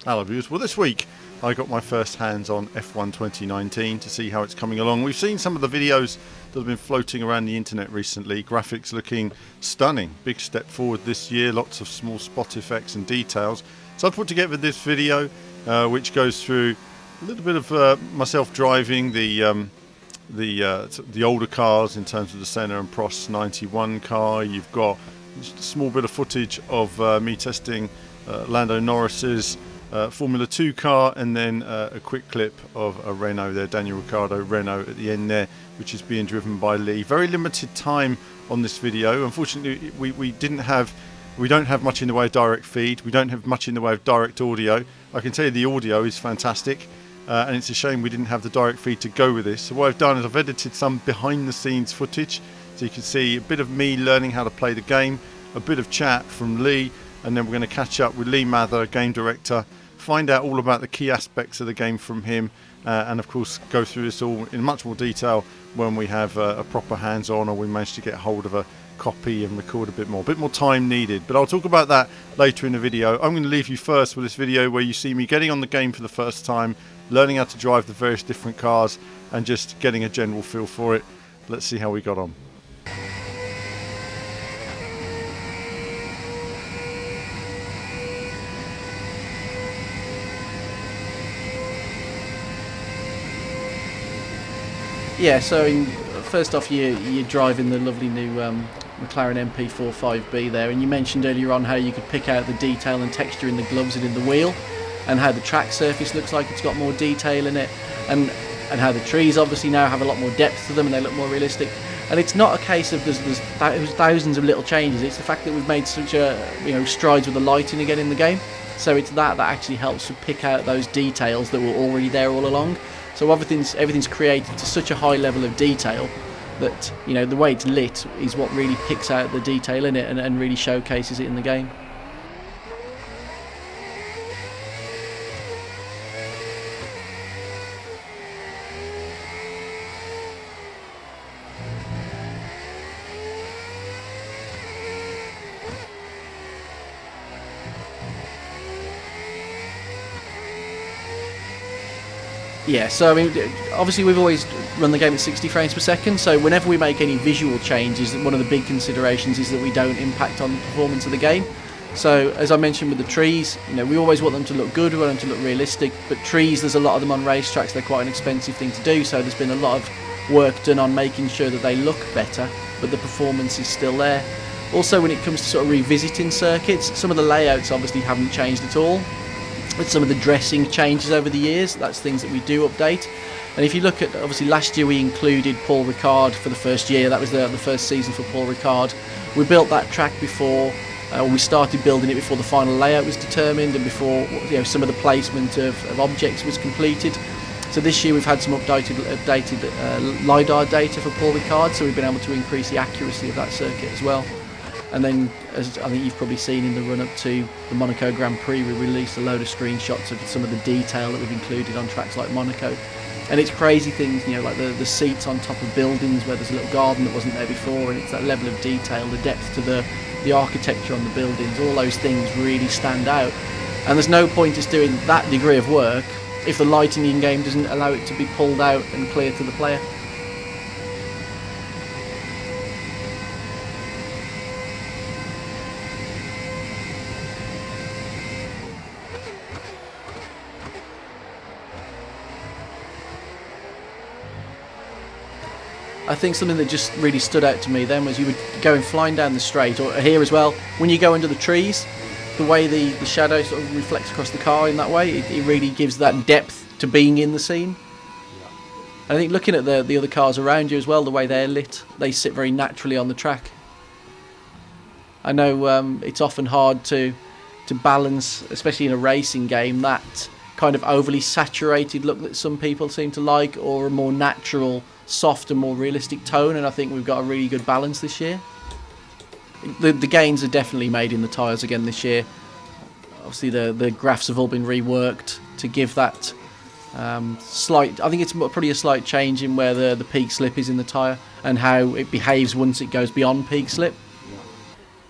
Hello viewers. Well, this week I got my first hands on F1 2019 to see how it's coming along. We've seen some of the videos that have been floating around the internet recently. Graphics looking stunning. Big step forward this year. Lots of small spot effects and details. So I've put together this video which goes through a little bit of myself driving the older cars in terms of the Senna and Prost 91 car. You've got a small bit of footage of me testing Lando Norris's Formula 2 car, and then a quick clip of a Renault there, Daniel Ricciardo Renault at the end there, which is being driven by Lee. Very limited time on this video. Unfortunately, we don't have much in the way of direct feed. We don't have much in the way of direct audio. I can tell you the audio is fantastic, and it's a shame we didn't have the direct feed to go with this. So what I've done is I've edited some behind the scenes footage, so you can see a bit of me learning how to play the game, a bit of chat from Lee, and then we're going to catch up with Lee Mather, game director, find out all about the key aspects of the game from him, and of course go through this all in much more detail when we have a proper hands-on, or we manage to get hold of a copy and record a bit more time needed. But I'll talk about that later in the video. I'm going to leave you first with this video where you see me getting on the game for the first time, learning how to drive the various different cars and just getting a general feel for it. Let's see how we got on. Yeah, so first off, you're driving the lovely new McLaren MP45B there, and you mentioned earlier on how you could pick out the detail and texture in the gloves and in the wheel, and how the track surface looks like it's got more detail in it, and how the trees obviously now have a lot more depth to them and they look more realistic. And it's not a case of there's thousands of little changes. It's the fact that we've made such strides with the lighting again in the game. So it's that actually helps to pick out those details that were already there all along. So everything's created to such a high level of detail that the way it's lit is what really picks out the detail in it and really showcases it in the game. Yeah, so I mean, obviously we've always run the game at 60 frames per second, so whenever we make any visual changes, one of the big considerations is that we don't impact on the performance of the game. So as I mentioned with the trees, we always want them to look good, we want them to look realistic, but trees, there's a lot of them on racetracks, they're quite an expensive thing to do, so there's been a lot of work done on making sure that they look better, but the performance is still there. Also, when it comes to sort of revisiting circuits, some of the layouts obviously haven't changed at all. With some of the dressing changes over the years, that's things that we do update. And if you look at, obviously last year we included Paul Ricard for the first year, that was the first season for Paul Ricard. We built that track before, we started building it before the final layout was determined and before some of the placement of objects was completed. So this year we've had some updated LiDAR data for Paul Ricard, so we've been able to increase the accuracy of that circuit as well. And then, as I think you've probably seen in the run-up to the Monaco Grand Prix, we released a load of screenshots of some of the detail that we've included on tracks like Monaco. And it's crazy things, like the seats on top of buildings where there's a little garden that wasn't there before, and it's that level of detail, the depth to the architecture on the buildings, all those things really stand out. And there's no point just doing that degree of work if the lighting in-game doesn't allow it to be pulled out and clear to the player. I think something that just really stood out to me then was you would go flying down the straight, or here as well, when you go under the trees, the way the shadow sort of reflects across the car in that way, it really gives that depth to being in the scene. And I think looking at the other cars around you as well, the way they're lit, they sit very naturally on the track. I know it's often hard to balance, especially in a racing game, that kind of overly saturated look that some people seem to like, or a more natural, soft and more realistic tone, and I think we've got a really good balance this year. The gains are definitely made in the tyres again this year. Obviously the graphs have all been reworked to give that slight, I think it's probably a slight change in where the peak slip is in the tyre and how it behaves once it goes beyond peak slip.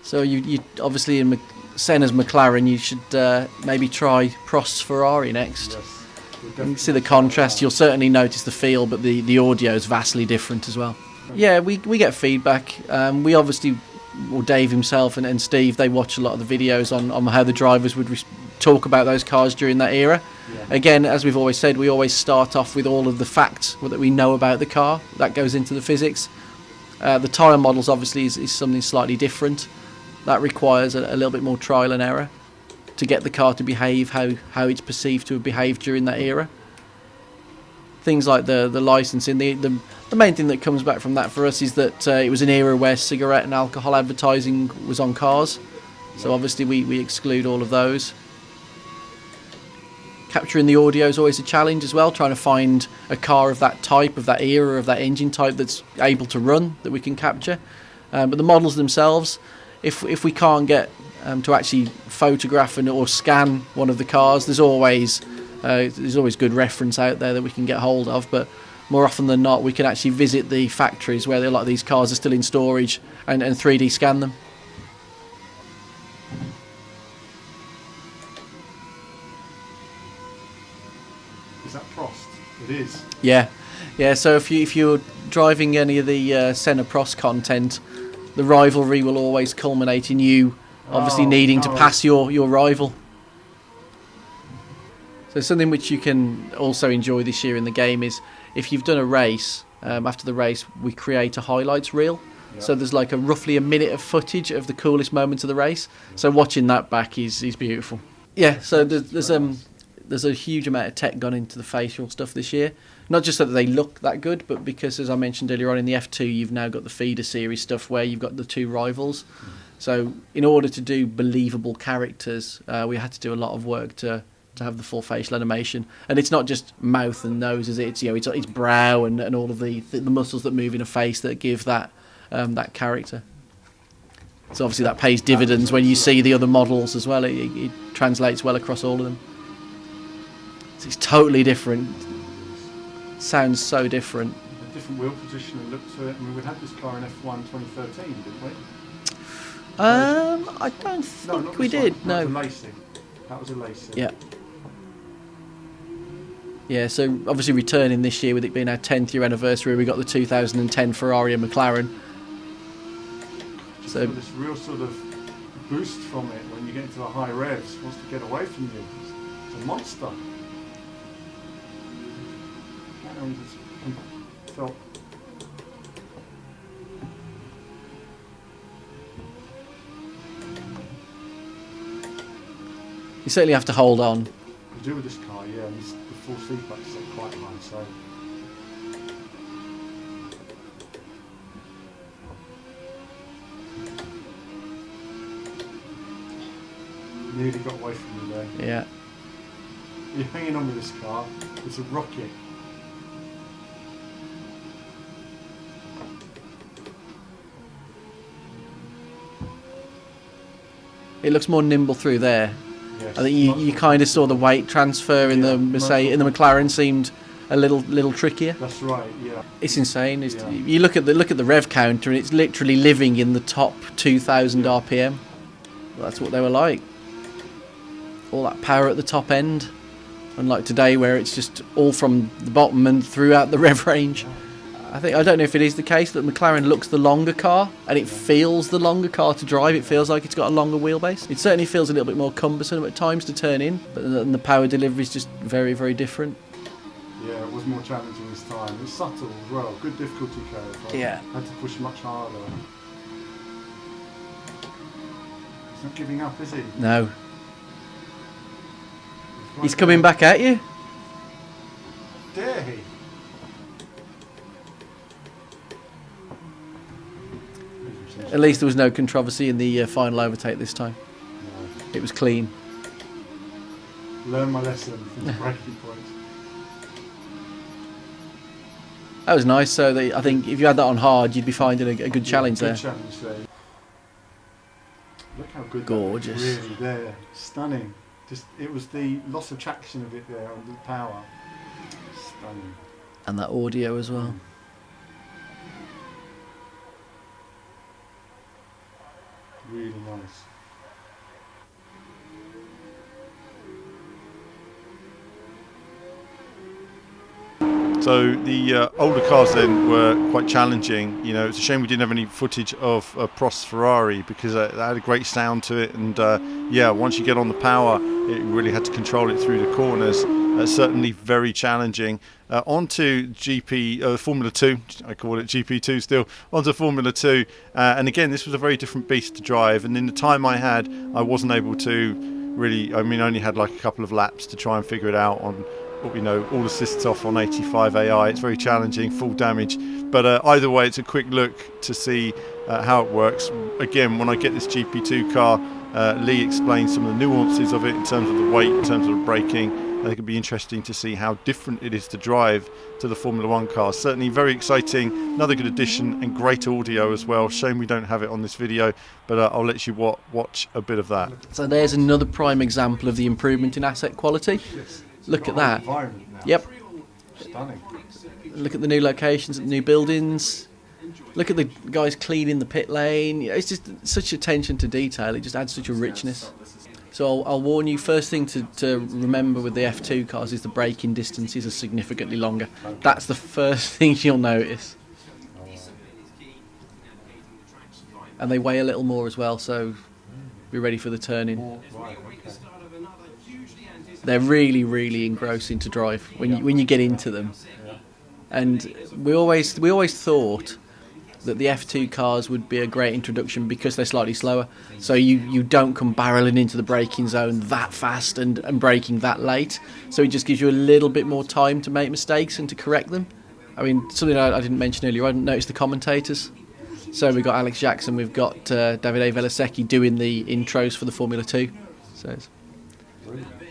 So you obviously in Senna's McLaren, you should maybe try Prost's Ferrari next. Yes. You can see the contrast. You'll certainly notice the feel, but the audio is vastly different as well. Yeah, we get feedback. We obviously, or Dave himself and Steve, they watch a lot of the videos on how the drivers would talk about those cars during that era. Yeah. Again, as we've always said, we always start off with all of the facts that we know about the car. That goes into the physics. The tyre models obviously is something slightly different. That requires a little bit more trial and error to get the car to behave how it's perceived to have behaved during that era. Things like the licensing, the main thing that comes back from that for us is that it was an era where cigarette and alcohol advertising was on cars, so obviously we exclude all of those. Capturing the audio is always a challenge as well, trying to find a car of that type, of that era, of that engine type that's able to run, that we can capture. But the models themselves, if we can't get to actually photograph or scan one of the cars, there's always good reference out there that we can get hold of, but more often than not we can actually visit the factories where a lot of these cars are still in storage and 3D scan them. Is that Prost? It is. Yeah. So if you're driving any of the Senna Prost content, the rivalry will always culminate in you obviously needing to pass your rival. So something which you can also enjoy this year in the game is if you've done a race, after the race we create a highlights reel. Yep. So there's like roughly a minute of footage of the coolest moments of the race. So watching that back is beautiful. Yeah, so there's a huge amount of tech gone into the facial stuff this year. Not just so that they look that good, but because, as I mentioned earlier on, in the F2 you've now got the feeder series stuff where you've got the two rivals. So in order to do believable characters, we had to do a lot of work to have the full facial animation. And it's not just mouth and nose, is it? It's brow and all of the muscles that move in a face that give that character. So obviously that pays dividends when you see the other models as well. It translates well across all of them. So it's totally different. Sounds so different. A different wheel position and look to it. I mean, we had this car in F1 2013, didn't we? I don't think we did. No. That was a Lacing. Yeah. Yeah, so obviously returning this year with it being our 10th year anniversary, we got the 2010 Ferrari and McLaren. So this real sort of boost from it when you get into the high revs, wants to get away from you. It's a monster. And it's felt. You certainly have to hold on. You do with this car, yeah, and the force feedback is set quite high, so. Nearly got away from you there. Yeah. You're hanging on with this car. It's a rocket. It looks more nimble through there. Yes, I think you kind of saw the weight transfer in the McLaren seemed a little trickier. That's right. Yeah. It's insane. You look at the rev counter and it's literally living in the top 2,000 RPM. Well, that's what they were like. All that power at the top end, unlike today where it's just all from the bottom and throughout the rev range. I don't know if it is the case that McLaren looks the longer car and it feels the longer car to drive. It feels like it's got a longer wheelbase. It certainly feels a little bit more cumbersome at times to turn in, but the power delivery is just very, very different. Yeah, it was more challenging this time. It's subtle as well. Good difficulty curve. Yeah. Had to push much harder. He's not giving up, is he? No. He's coming back at you. Dare he? At least there was no controversy in the final overtake this time. No. It was clean. Learn my lesson from the braking point. That was nice. So I think if you had that on hard, you'd be finding a good challenge there. Good challenge there. Look how good. Gorgeous. That is really there. Stunning. It was the loss of traction of it there and the power. Stunning. And that audio as well. Really nice. So the older cars then were quite challenging. You know, it's a shame we didn't have any footage of Prost's Ferrari, because that had a great sound to it. And yeah, once you get on the power, it really had to control it through the corners. Certainly very challenging. Onto Formula 2, I call it GP2 still, onto Formula 2. And again, this was a very different beast to drive. And in the time I had, I wasn't able to really, I mean, I only had like a couple of laps to try and figure it out on, you know, all assists off on 85 AI. It's very challenging, full damage. But either way, it's a quick look to see how it works. Again, when I get this GP2 car, Lee explains some of the nuances of it in terms of the weight, in terms of the braking. I think it'd be interesting to see how different it is to drive to the Formula 1 cars. Certainly very exciting, another good addition, and great audio as well. Shame we don't have it on this video, but I'll let you watch a bit of that. So there's another prime example of the improvement in asset quality. Yes. Look at that. Yep. Stunning. Look at the new locations, at the new buildings. Look at the guys cleaning the pit lane. It's just such attention to detail. It just adds such a richness. So I'll warn you, first thing to remember with the F2 cars is the braking distances are significantly longer. That's the first thing you'll notice. And they weigh a little more as well, so be ready for the turning. They're really, really engrossing to drive when you get into them. And we always thought that the F2 cars would be a great introduction because they're slightly slower. So you don't come barreling into the braking zone that fast and braking that late. So it just gives you a little bit more time to make mistakes and to correct them. I mean, something I didn't mention earlier, I noticed the commentators. So we've got Alex Jackson, we've got Davide Velasecchi doing the intros for the Formula 2. So it's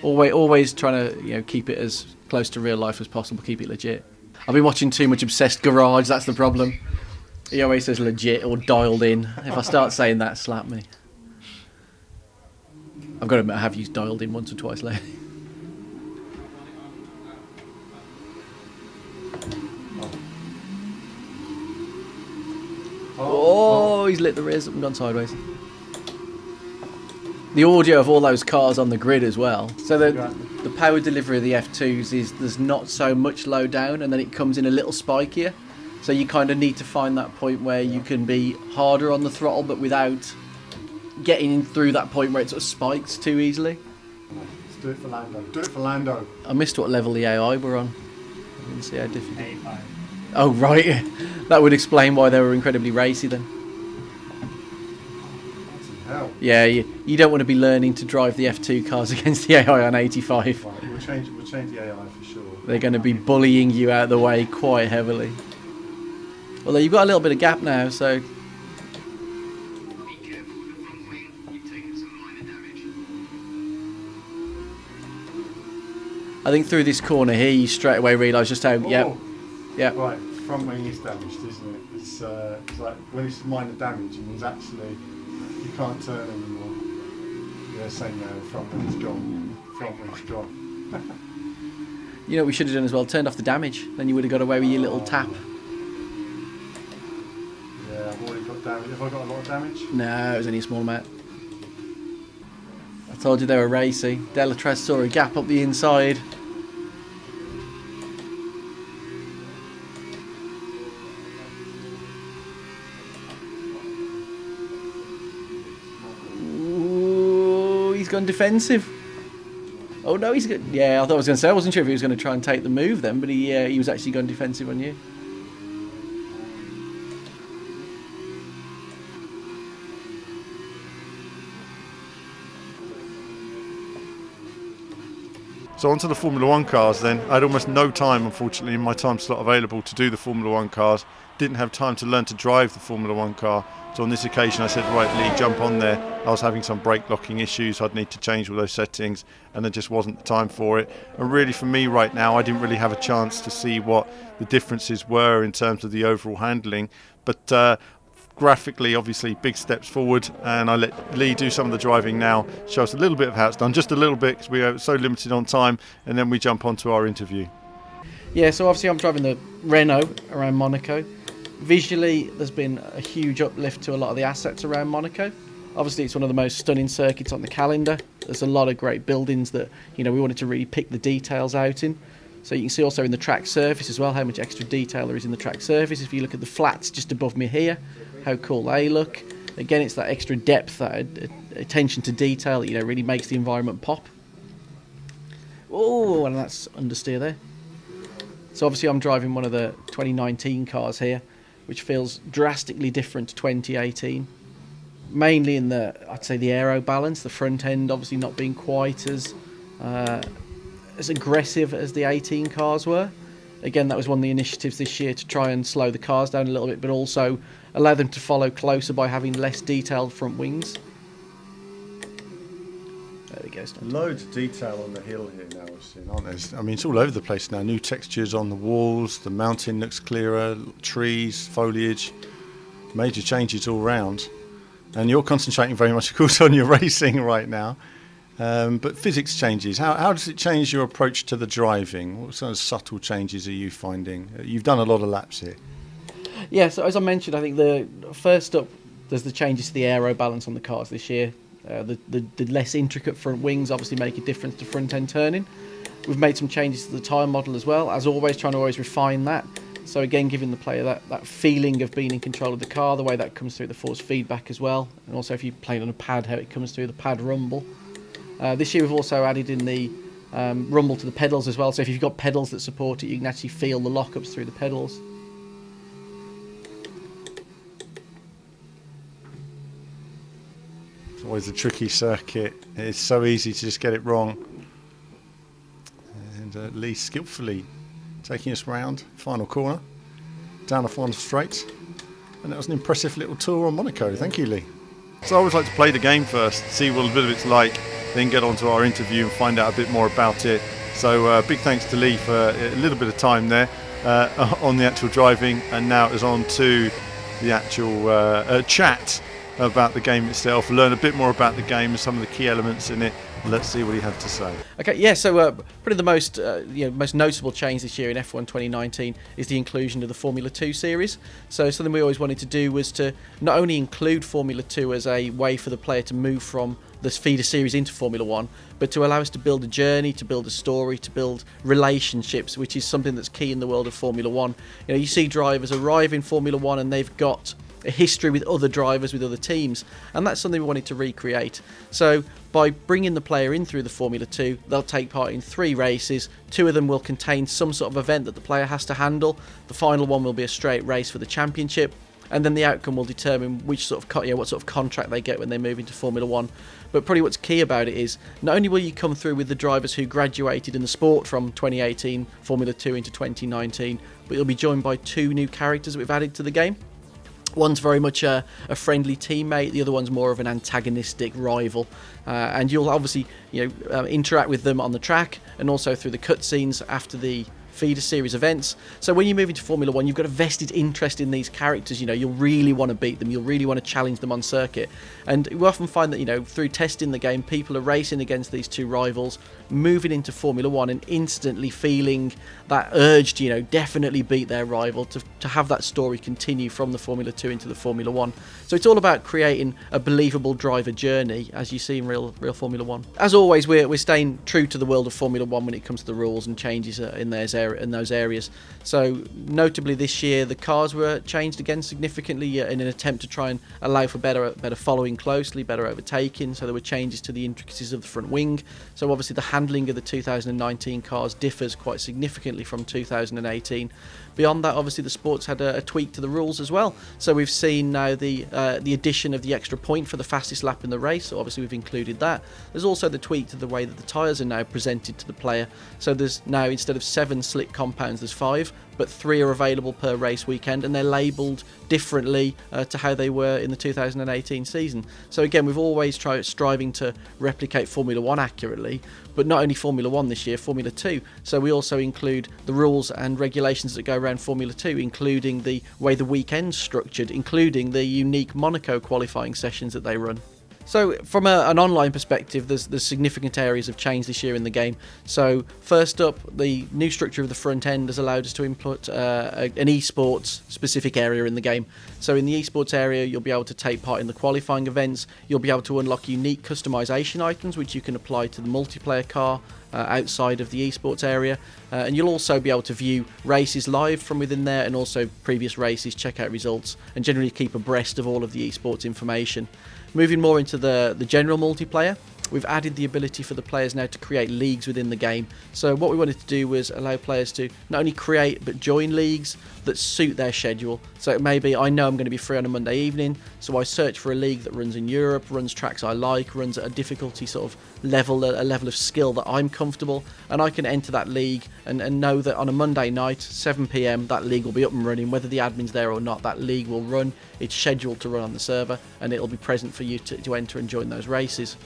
always trying to keep it as close to real life as possible, keep it legit. I've been watching too much Obsessed Garage, that's the problem. He always says legit or dialed in. If I start saying that, slap me. I've got to admit, I have used dialed in once or twice lately. Oh, he's lit the rears up and gone sideways. The audio of all those cars on the grid as well. So the power delivery of the F2s is there's not so much low down, and then it comes in a little spikier. So you kind of need to find that point where you can be harder on the throttle, but without getting through that point where it sort of spikes too easily. Let's do it for Lando. Do it for Lando. I missed what level the AI were on. I didn't see how difficult. 85. Oh, right. That would explain why they were incredibly racy then. Hell. Yeah, you don't want to be learning to drive the F2 cars against the AI on 85. Right, we'll change the AI for sure. They're going to be bullying you out of the way quite heavily. Although you've got a little bit of gap now, so... I think through this corner here, you straight away realise just how... Yep. Right, front wing is damaged, isn't it? It's like when it's minor damage and it's actually... You can't turn anymore. Yeah, same now, front wing's gone. Front wing's gone. You know what we should have done as well? Turned off the damage. Then you would have got away with your little tap. Yeah, I've already got damage. Have I got a lot of damage? No, it was only a small amount. I told you they were racy. Delatraz saw a gap up the inside. Ooh, he's gone defensive. Oh no, he's good. Yeah, I thought I was going to say, I wasn't sure if he was going to try and take the move then, but he was actually going defensive on you. So onto the Formula 1 cars then. I had almost no time, unfortunately, in my time slot available to do the Formula 1 cars. Didn't have time to learn to drive the Formula 1 car. So on this occasion I said, right Lee, jump on there. I was having some brake locking issues. I'd need to change all those settings and there just wasn't the time for it. And really for me right now, I didn't really have a chance to see what the differences were in terms of the overall handling. But graphically, obviously, big steps forward, and I let Lee do some of the driving now, show us a little bit of how it's done, just a little bit, because we are so limited on time, and then we jump onto our interview. Yeah, so obviously I'm driving the Renault around Monaco. Visually, there's been a huge uplift to a lot of the assets around Monaco. Obviously, it's one of the most stunning circuits on the calendar. There's a lot of great buildings that we wanted to really pick the details out in. So you can see also in the track surface as well how much extra detail there is in the track surface. If you look at the flats just above me here, how cool they look. Again, it's that extra depth, that attention to detail that really makes the environment pop. Oh, and that's understeer there. So obviously I'm driving one of the 2019 cars here, which feels drastically different to 2018. Mainly in I'd say the aero balance, the front end obviously not being quite as aggressive as the 18 cars were. Again, that was one of the initiatives this year, to try and slow the cars down a little bit, but also allow them to follow closer by having less detailed front wings. There we go. Loads of detail on the hill here now, aren't there? I mean, it's all over the place now. New textures on the walls, the mountain looks clearer, trees, foliage, major changes all round. And you're concentrating very much, of course, on your racing right now. But physics changes. How does it change your approach to the driving? What sort of subtle changes are you finding? You've done a lot of laps here. Yeah, so as I mentioned, I think the first up, there's the changes to the aero balance on the cars this year. The less intricate front wings obviously make a difference to front end turning. We've made some changes to the tyre model as well, as always, trying to always refine that. So again, giving the player that feeling of being in control of the car, the way that comes through the force feedback as well. And also if you play on a pad, how it comes through the pad rumble. This year we've also added in the rumble to the pedals as well. So if you've got pedals that support it, you can actually feel the lockups through the pedals. It's always a tricky circuit. It's so easy to just get it wrong. And Lee skillfully taking us round, final corner, down a final straight. And that was an impressive little tour on Monaco. Thank you, Lee. So I always like to play the game first, see what a bit of it's like, then get on to our interview and find out a bit more about it. So big thanks to Lee for a little bit of time there on the actual driving, and now it's on to the actual chat about the game itself, learn a bit more about the game and some of the key elements in it. Let's see what he had to say. Okay, yeah, so probably the most most noticeable change this year in F1 2019 is the inclusion of the Formula 2 series. So something we always wanted to do was to not only include Formula 2 as a way for the player to move from this feeder series into Formula 1, but to allow us to build a journey, to build a story, to build relationships, which is something that's key in the world of Formula 1. You see drivers arrive in Formula 1 and they've got a history with other drivers, with other teams, and that's something we wanted to recreate. So by bringing the player in through the Formula 2, they'll take part in 3 races. 2 of them will contain some sort of event that the player has to handle. The final one will be a straight race for the championship, and then the outcome will determine which sort of what sort of contract they get when they move into Formula 1. But probably what's key about it is not only will you come through with the drivers who graduated in the sport from 2018 Formula 2 into 2019, but you'll be joined by 2 new characters that we've added to the game. One's very much a friendly teammate, the other one's more of an antagonistic rival, and you'll obviously interact with them on the track and also through the cutscenes after the feeder series events. So when you move into Formula 1, you've got a vested interest in these characters. You'll really want to beat them, you'll really want to challenge them on circuit. And we often find that through testing the game, people are racing against these 2 rivals, moving into Formula 1 and instantly feeling that urge to definitely beat their rival, to have that story continue from the Formula 2 into the Formula 1. So it's all about creating a believable driver journey, as you see in real Formula 1. As always, we're staying true to the world of Formula 1 when it comes to the rules and changes in those areas. So notably this year, the cars were changed again significantly in an attempt to try and allow for better following closely, better overtaking. So there were changes to the intricacies of the front wing. So obviously the handling of the 2019 cars differs quite significantly from 2018. Beyond that, obviously the sports had a tweak to the rules as well. So we've seen now the addition of the extra point for the fastest lap in the race. So obviously we've included that. There's also the tweak to the way that the tyres are now presented to the player. So there's now, instead of 7 slick compounds, there's 5, but 3 are available per race weekend, and they're labelled differently to how they were in the 2018 season. So again, we've always striving to replicate Formula 1 accurately, but not only Formula 1 this year, Formula 2. So we also include the rules and regulations that go around Formula 2, including the way the weekend's structured, including the unique Monaco qualifying sessions that they run. So from an online perspective, there's significant areas of change this year in the game. So first up, the new structure of the front end has allowed us to input an esports specific area in the game. So in the esports area, you'll be able to take part in the qualifying events. You'll be able to unlock unique customization items, which you can apply to the multiplayer car outside of the esports area. And you'll also be able to view races live from within there, and also previous races, check out results, and generally keep abreast of all of the esports information. Moving more into the general multiplayer, we've added the ability for the players now to create leagues within the game. So what we wanted to do was allow players to not only create but join leagues that suit their schedule. So it may be, I know I'm going to be free on a Monday evening, so I search for a league that runs in Europe, runs tracks I like, runs at a difficulty sort of level, a level of skill that I'm comfortable, and I can enter that league and know that on a Monday night, 7 PM, that league will be up and running. Whether the admin's there or not, that league will run. It's scheduled to run on the server, and it'll be present for you to enter and join those races.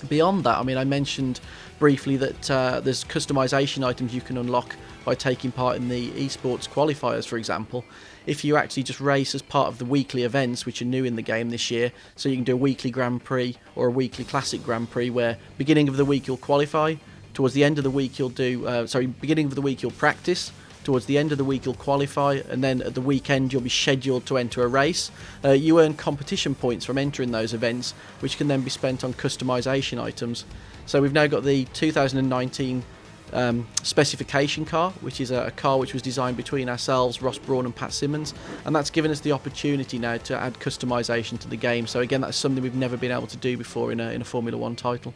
Beyond that, I mean, I mentioned briefly that there's customization items you can unlock by taking part in the esports qualifiers, for example. If you actually just race as part of the weekly events, which are new in the game this year, so you can do a weekly Grand Prix or a weekly Classic Grand Prix, where beginning of the week you'll qualify, towards the end of the week you'll beginning of the week you'll practice, towards the end of the week you'll qualify, and then at the weekend you'll be scheduled to enter a race. You earn competition points from entering those events, which can then be spent on customization items. So we've now got the 2019 specification car, which is a car which was designed between ourselves, Ross Brawn and Pat Simmons, and that's given us the opportunity now to add customization to the game. So again, that's something we've never been able to do before in a Formula 1 title.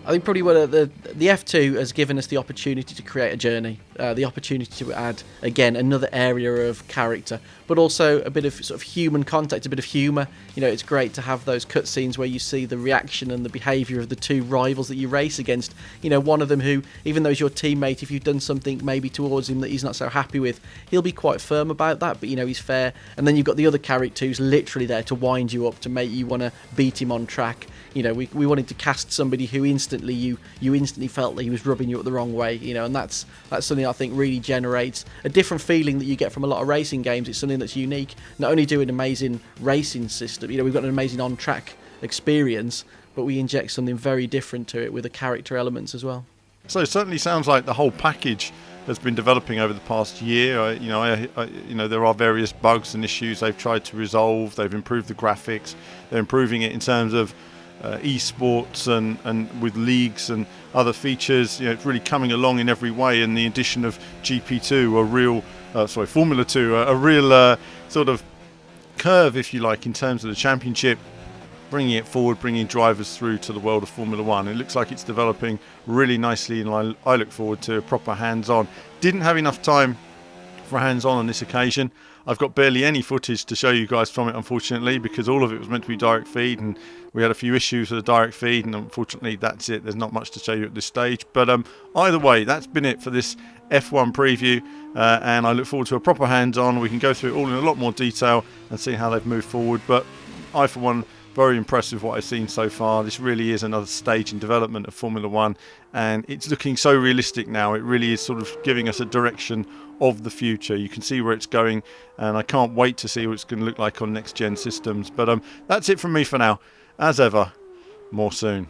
I think probably what the F2 has given us the opportunity to create a journey, the opportunity to add, again, another area of character, but also a bit of sort of human contact, a bit of humour. You know, it's great to have those cutscenes where you see the reaction and the behaviour of the two rivals that you race against. You know, one of them who, even though he's your teammate, if you've done something maybe towards him that he's not so happy with, he'll be quite firm about that, but you know, he's fair. And then you've got the other character who's literally there to wind you up, to make you want to beat him on track. You know, we wanted to cast somebody who you instantly felt that he was rubbing you up the wrong way, you know, and that's something I think really generates a different feeling that you get from a lot of racing games. It's something that's unique. Not only do an amazing racing system, you know, we've got an amazing on-track experience, but we inject something very different to it with the character elements as well. So it certainly sounds like the whole package has been developing over the past year. You know, there are various bugs and issues they've tried to resolve. They've improved the graphics. They're improving it in terms of esports and with leagues and other features. You know, it's really coming along in every way, and the addition of GP2, Formula 2, a real sort of curve, if you like, in terms of the championship, bringing it forward, bringing drivers through to the world of Formula 1. It looks like it's developing really nicely, and I look forward to a proper hands-on. Didn't have enough time for hands-on this occasion. I've got barely any footage to show you guys from it, unfortunately, because all of it was meant to be direct feed, and we had a few issues with the direct feed, and unfortunately that's it. There's not much to show you at this stage, but either way, that's been it for this F1 preview, and I look forward to a proper hands-on. We can go through it all in a lot more detail and see how they've moved forward, but I, for one, very impressed with what I've seen so far. This really is another stage in development of Formula 1, and it's looking so realistic now. It really is sort of giving us a direction of the future. You can see where it's going, and I can't wait to see what it's going to look like on next gen systems. But that's it from me for now. As ever, more soon.